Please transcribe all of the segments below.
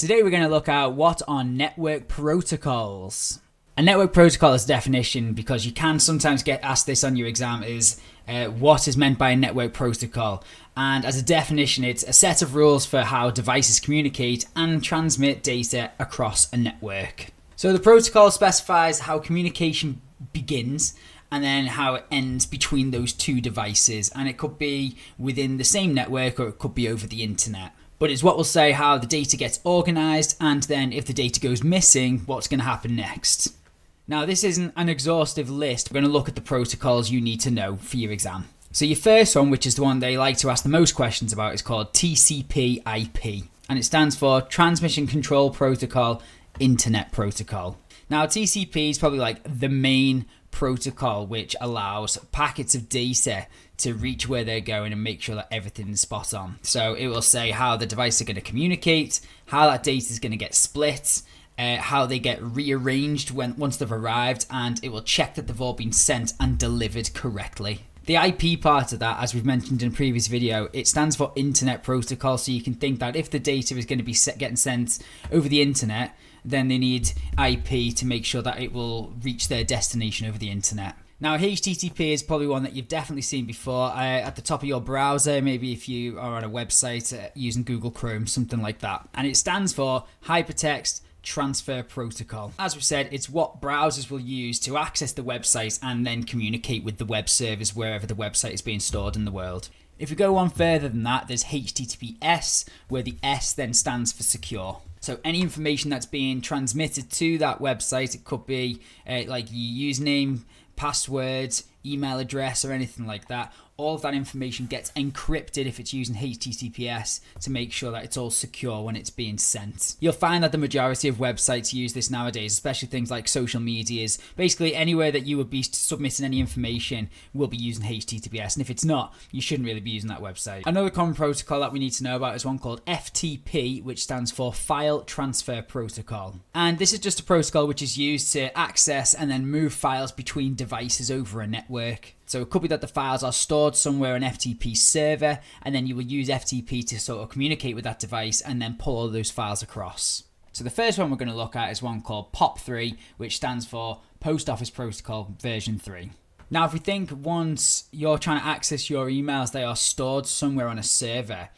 Today we're going to look at what are network protocols. A network protocol is a definition because you can sometimes get asked this on your exam is what is meant by a network protocol. And as a definition, it's a set of rules for how devices communicate and transmit data across a network. So the protocol specifies how communication begins and then how it ends between those two devices. And it could be within the same network or it could be over the internet. But it's what will say how the data gets organized, and then if the data goes missing, what's going to happen next. Now, this isn't an exhaustive list. We're going to look at the protocols you need to know for your exam. So your first one, which is the one they like to ask the most questions about, is called TCP/IP. And it stands for Transmission Control Protocol, Internet Protocol. Now, TCP is probably like the main protocol which allows packets of data to reach where they're going and make sure that everything's spot on. So it will say how the devices are going to communicate, how that data is going to get split, how they get rearranged once they've arrived, and it will check that they've all been sent and delivered correctly. The IP part of that, as we've mentioned in a previous video, it stands for Internet Protocol. So you can think that if the data is going to be getting sent over the internet, then they need IP to make sure that it will reach their destination over the internet. Now, HTTP is probably one that you've definitely seen before at the top of your browser, maybe if you are on a website using Google Chrome, something like that. And it stands for Hypertext Transfer Protocol. As we said, it's what browsers will use to access the website and then communicate with the web servers wherever the website is being stored in the world. If we go on further than that, there's HTTPS, where the S then stands for secure. So any information that's being transmitted to that website, it could be like your username, password, email address, or anything like that. All of that information gets encrypted if it's using HTTPS to make sure that it's all secure when it's being sent. You'll find that the majority of websites use this nowadays, especially things like social medias. Basically, anywhere that you would be submitting any information will be using HTTPS, and if it's not, you shouldn't really be using that website. Another common protocol that we need to know about is one called FTP, which stands for File Transfer Protocol. And this is just a protocol which is used to access and then move files between devices over a network. So it could be that the files are stored somewhere on FTP server, and then you will use FTP to sort of communicate with that device and then pull all those files across. So the first one we're going to look at is one called POP3, which stands for Post Office Protocol version 3. Now, if we think once you're trying to access your emails, they are stored somewhere on a server.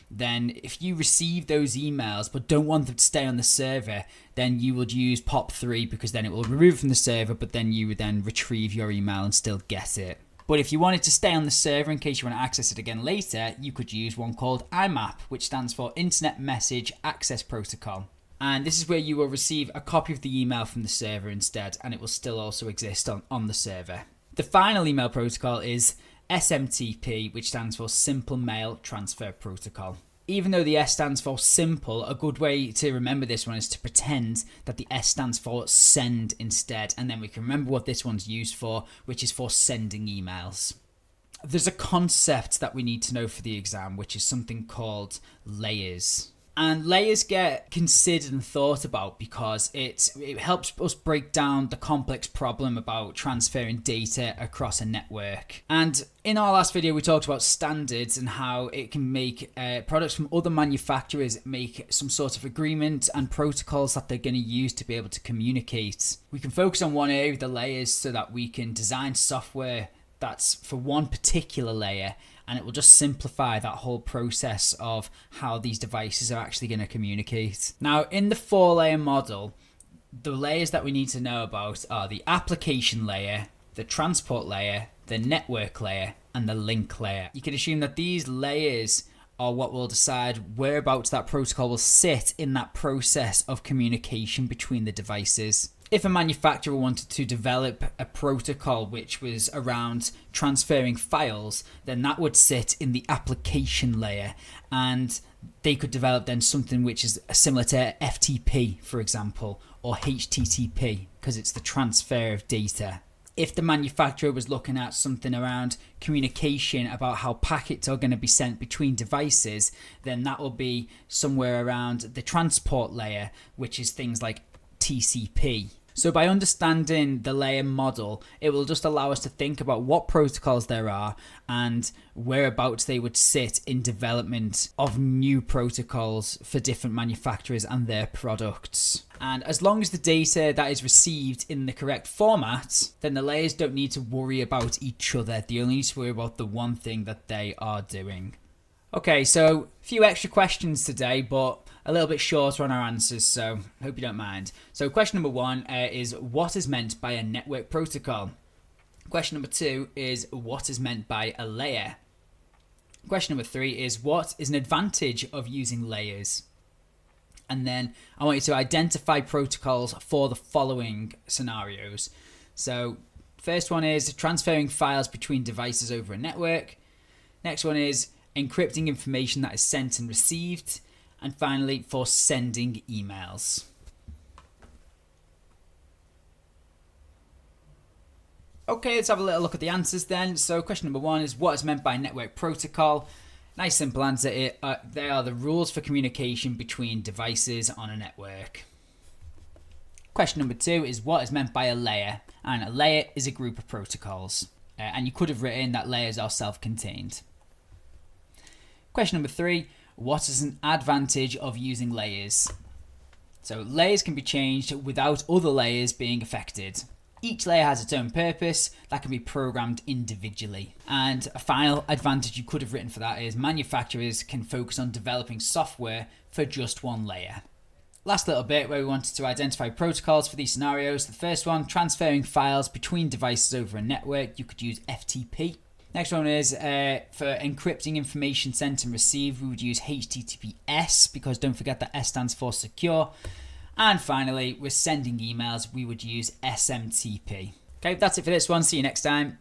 Then if you receive those emails but don't want them to stay on the server, then you would use POP3 because then it will remove it from the server, but then you would then retrieve your email and still get it. But if you want it to stay on the server in case you want to access it again later, you could use one called IMAP, which stands for Internet Message Access Protocol. And this is where you will receive a copy of the email from the server instead, and it will still also exist on the server. The final email protocol is SMTP, which stands for Simple Mail Transfer Protocol. Even though the S stands for simple, a good way to remember this one is to pretend that the S stands for send instead, and then we can remember what this one's used for, which is for sending emails. There's a concept that we need to know for the exam, which is something called layers. And layers get considered and thought about because it helps us break down the complex problem about transferring data across a network. And in our last video, we talked about standards and how it can make products from other manufacturers make some sort of agreement and protocols that they're going to use to be able to communicate. We can focus on one area of the layers so that we can design software that's for one particular layer, and it will just simplify that whole process of how these devices are actually going to communicate. Now, in the 4-layer model, the layers that we need to know about are the application layer, the transport layer, the network layer, and the link layer. You can assume that these layers are what will decide whereabouts that protocol will sit in that process of communication between the devices. If a manufacturer wanted to develop a protocol which was around transferring files, then that would sit in the application layer, and they could develop then something which is similar to FTP, for example, or HTTP, because it's the transfer of data. If the manufacturer was looking at something around communication about how packets are going to be sent between devices, then that will be somewhere around the transport layer, which is things like TCP. So by understanding the layer model, it will just allow us to think about what protocols there are and whereabouts they would sit in development of new protocols for different manufacturers and their products. And as long as the data that is received in the correct format, then the layers don't need to worry about each other. They only need to worry about the one thing that they are doing. Okay, so a few extra questions today, but a little bit shorter on our answers, so hope you don't mind. So question number 1 is what is meant by a network protocol? Question number 2 is what is meant by a layer? Question number 3 is what is an advantage of using layers? And then I want you to identify protocols for the following scenarios. So first one is transferring files between devices over a network. Next one is encrypting information that is sent and received. And finally, for sending emails. Okay, let's have a little look at the answers then. So question number 1 is what is meant by network protocol? Nice simple answer. They are the rules for communication between devices on a network. Question number 2 is what is meant by a layer? And a layer is a group of protocols. And you could have written that layers are self-contained. Question number 3, what is an advantage of using layers? So layers can be changed without other layers being affected. Each layer has its own purpose that can be programmed individually. And a final advantage you could have written for that is manufacturers can focus on developing software for just one layer. Last little bit where we wanted to identify protocols for these scenarios. The first one, transferring files between devices over a network. You could use FTP. Next one is for encrypting information sent and received, we would use HTTPS because don't forget that S stands for secure. And finally, with sending emails, we would use SMTP. Okay, that's it for this one. See you next time.